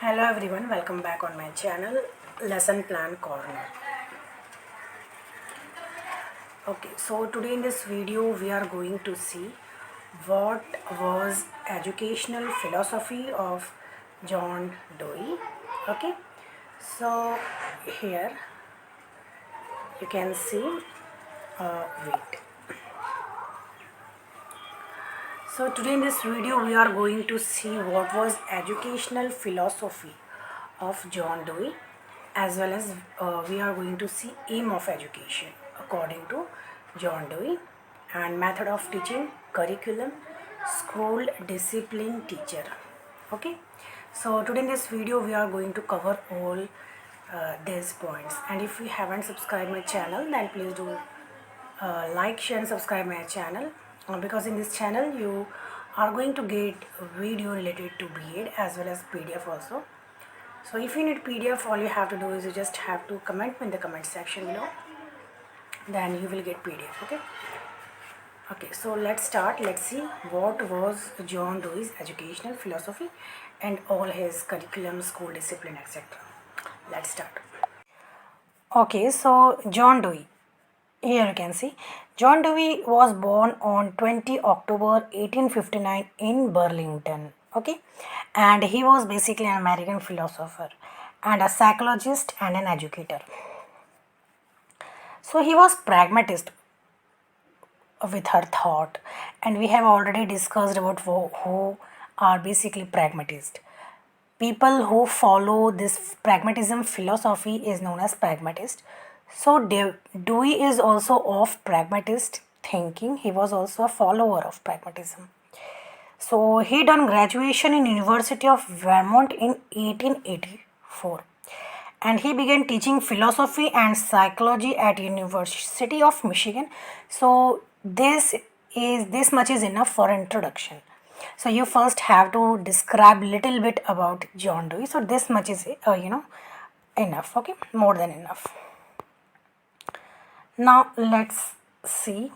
Hello everyone, welcome back on my channel Lesson Plan Corner. Okay, so today in this video we are going to see what was educational philosophy of John Dewey. Okay, so here you can see wait. So today in this video we are going to see what was educational philosophy of John Dewey, as well as we are going to see aim of education according to John Dewey, and method of teaching, curriculum, school discipline, teacher. Okay, so today in this video we are going to cover all these points, and if you haven't subscribed my channel then please do like, share and subscribe my channel, because in this channel you are going to get a video related to B.Ed as well as PDF also. So if you need PDF, all you have to do is you just have to comment in the comment section below, then you will get PDF. Okay, so let's start. Let's see what was John Dewey's educational philosophy and all his curriculum, school discipline, etc. Let's start. Okay, so John Dewey. Here you can see John Dewey was born on 20 October 1859 in Burlington. Okay, and he was basically an American philosopher and a psychologist and an educator. So he was pragmatist with her thought, and we have already discussed about who are basically pragmatists. People who follow this pragmatism philosophy is known as pragmatist. So Dewey is also of pragmatist thinking. He was also a follower of pragmatism. So he done graduation in University of Vermont in 1884, and he began teaching philosophy and psychology at University of Michigan. So this much is enough for introduction. So you first have to describe little bit about John Dewey. So this much is enough. Okay, more than enough. Now let's see.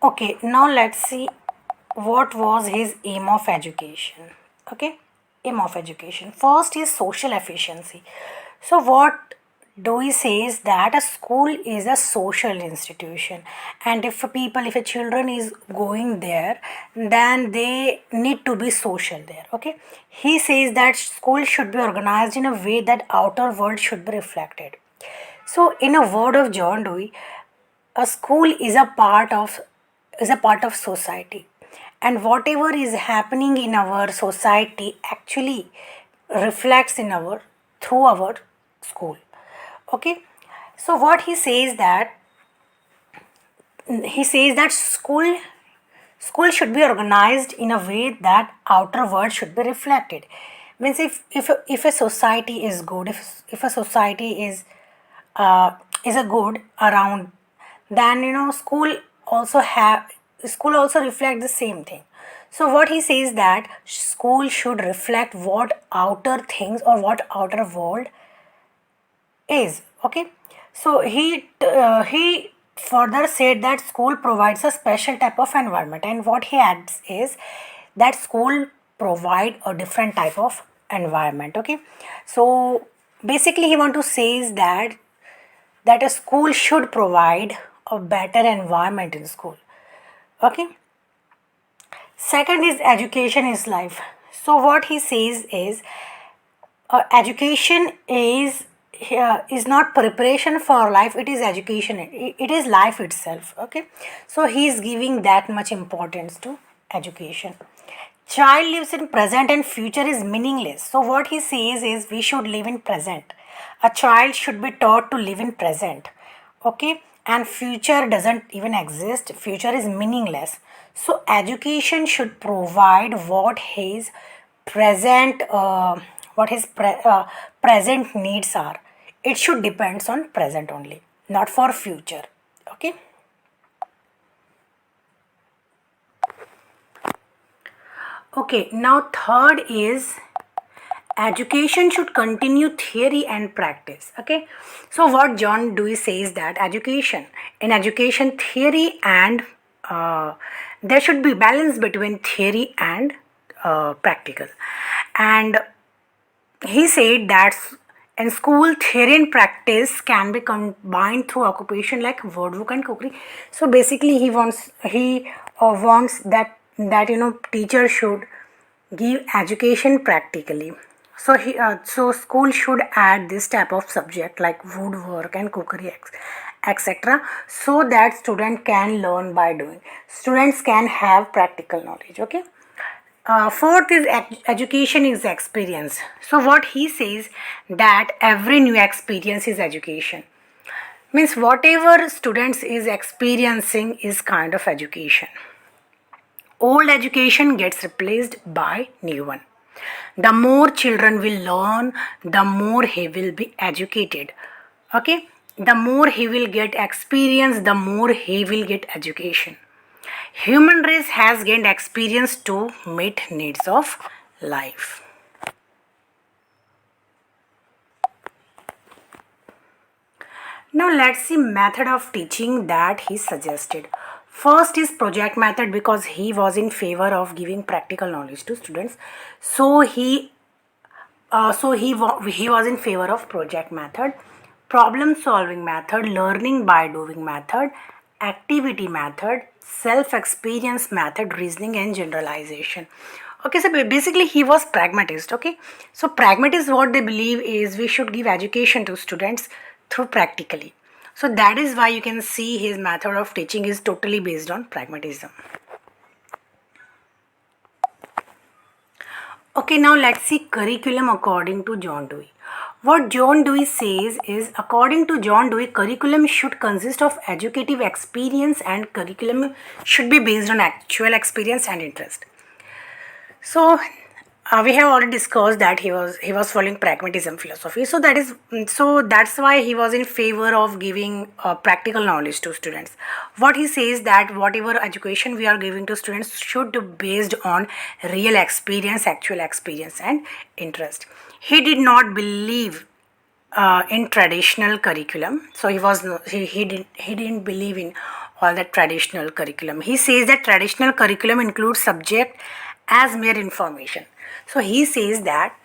Okay, now let's see what was his aim of education. Okay, aim of education. First is social efficiency. So what Dewey says that a school is a social institution, and if a children is going there, then they need to be social there. Okay, he says that school should be organized in a way that outer world should be reflected. So in a word of John Dewey, a school is a part of society, and whatever is happening in our society actually reflects in our through our school. Okay, so what he says that school should be organized in a way that outer world should be reflected. Means if a society is good, if a society is a good around, then school also reflect the same thing. So what he says that school should reflect what outer things or what outer world is. Okay, so he further said that school provides a special type of environment, and what he adds is that school provide a different type of environment. Okay, so basically he want to say is that a school should provide a better environment in school. Okay, second is education is life. So what he says is education is not preparation for life, it is education, it is life itself. Okay, so he is giving that much importance to education. Child lives in present and future is meaningless. So what he says is we should live in present. A child should be taught to live in present. Okay, and future doesn't even exist, future is meaningless. So education should provide what his present present needs are. It should depends on present only, not for future. Okay, okay, now third is education should continue theory and practice. Okay, so what John Dewey says that education theory and there should be balance between theory and practical. And he said that in school, theory and practice can be combined through occupation like woodwork and cookery. So basically, he wants that teacher should give education practically. So school should add this type of subject like woodwork and cookery etc., so that student can learn by doing. Students can have practical knowledge. Okay. Fourth is education is experience. So what he says that every new experience is education. Means whatever students is experiencing is kind of education. Old education gets replaced by new one. The more children will learn, the more he will be educated. Okay? The more he will get experience, the more he will get education. Human race has gained experience to meet needs of life. Now let's see method of teaching that he suggested. First is project method, because he was in favor of giving practical knowledge to students. He was in favor of project method, problem solving method, learning by doing method, activity method, self experience method, reasoning and generalization. Okay, so basically he was pragmatist. Okay, so pragmatist, what they believe is we should give education to students through practically. So that is why you can see his method of teaching is totally based on pragmatism. Okay, now let's see curriculum according to John Dewey. What John Dewey says is, according to John Dewey, curriculum should consist of educative experience and curriculum should be based on actual experience and interest. So we have already discussed that he was following pragmatism philosophy. So that's why he was in favor of giving practical knowledge to students. What he says that whatever education we are giving to students should be based on real experience, actual experience, and interest. He did not believe in traditional curriculum. So he didn't believe in all that traditional curriculum. He says that traditional curriculum includes subject as mere information. So he says that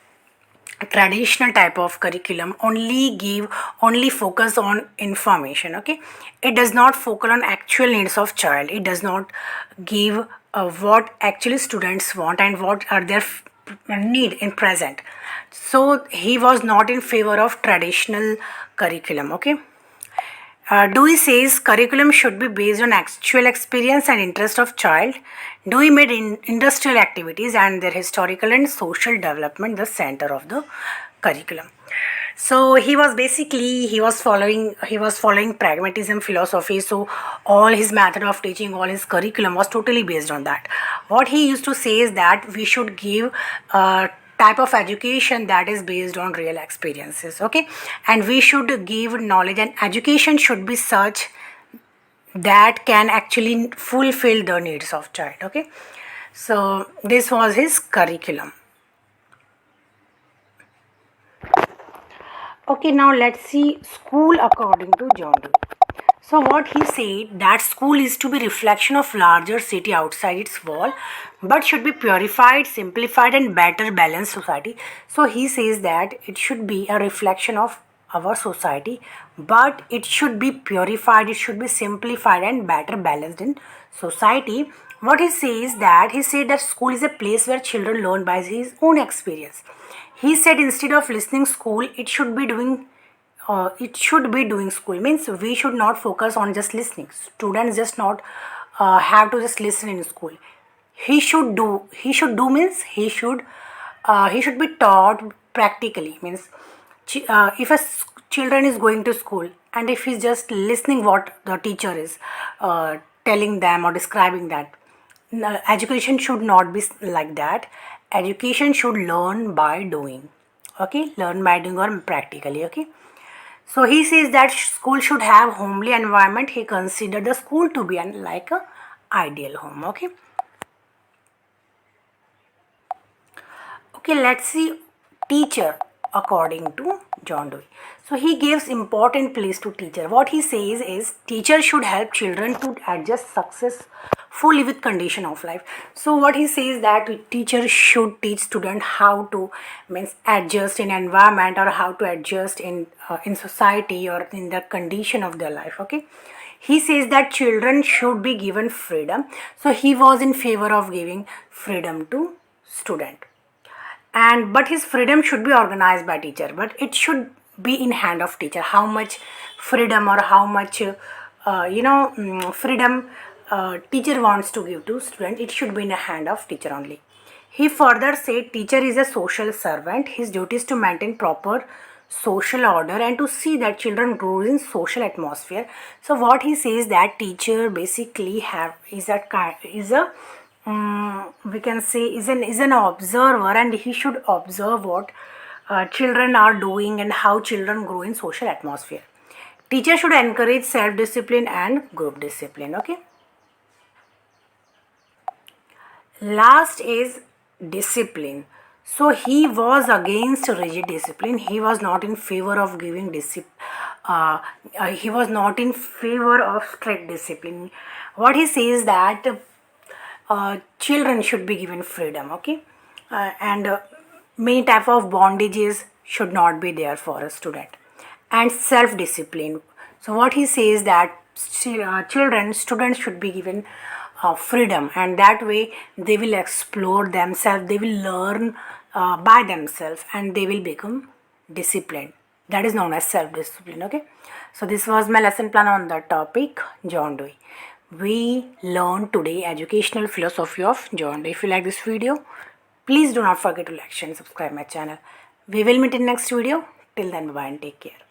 a traditional type of curriculum only focus on information. Okay, it does not focus on actual needs of child. It does not give what actually students want and what are their need in present. So he was not in favor of traditional curriculum. Okay. Dewey says curriculum should be based on actual experience and interest of child. Dewey made industrial activities and their historical and social development the center of the curriculum. So he was following pragmatism philosophy. So all his method of teaching, all his curriculum was totally based on that. What he used to say is that we should give type of education that is based on real experiences. Okay, and we should give knowledge, and education should be such that can actually fulfill the needs of child. Okay, so this was his curriculum. Okay, now let's see school according to John Dewey. So what he said that school is to be reflection of larger city outside its wall, but should be purified, simplified, and better balanced society. So he says that it should be a reflection of our society, but it should be purified, it should be simplified, and better balanced in society. What he said that school is a place where children learn by his own experience. He said instead of listening school, it should be doing school. Means we should not focus on just listening. Students just not have to just listen in school. He should do means he should be taught practically. Means if children is going to school and if he's just listening what the teacher is telling them or describing that, no, education should not be like that. Education should learn by doing. Okay, learn by doing or practically. Okay, so he says that school should have homely environment. He considered the school to be like a ideal home. Okay. Okay, let's see teacher. according to John Dewey. So he gives important place to teacher. What he says is teacher should help children to adjust successfully with condition of life. So what he says that teacher should teach student how to means adjust in environment, or how to adjust in society, or in the condition of their life. Okay. He says that children should be given freedom. So he was in favor of giving freedom to student, and but his freedom should be organized by teacher, but it should be in hand of teacher how much freedom, or how much freedom teacher wants to give to student. It should be in the hand of teacher only. He further said teacher is a social servant. His duty is to maintain proper social order and to see that children grow in social atmosphere. So what he says that teacher basically have is a we can say is an observer, and he should observe what children are doing and how children grow in social atmosphere. Teacher should encourage self discipline and group discipline. Okay. Last is discipline. So he was against rigid discipline. He was not in favor of giving he was not in favor of strict discipline. What he says that children should be given freedom. Okay. And many type of bondages should not be there for a student, and self discipline. So what he says that students should be given freedom, and that way they will explore themselves, they will learn by themselves, and they will become disciplined. That is known as self discipline. Okay. So this was my lesson plan on the topic John Dewey. We learned today educational philosophy of John Dewey. If you like this video, please do not forget to like, share and subscribe my channel. We will meet in next video. Till then, bye and take care.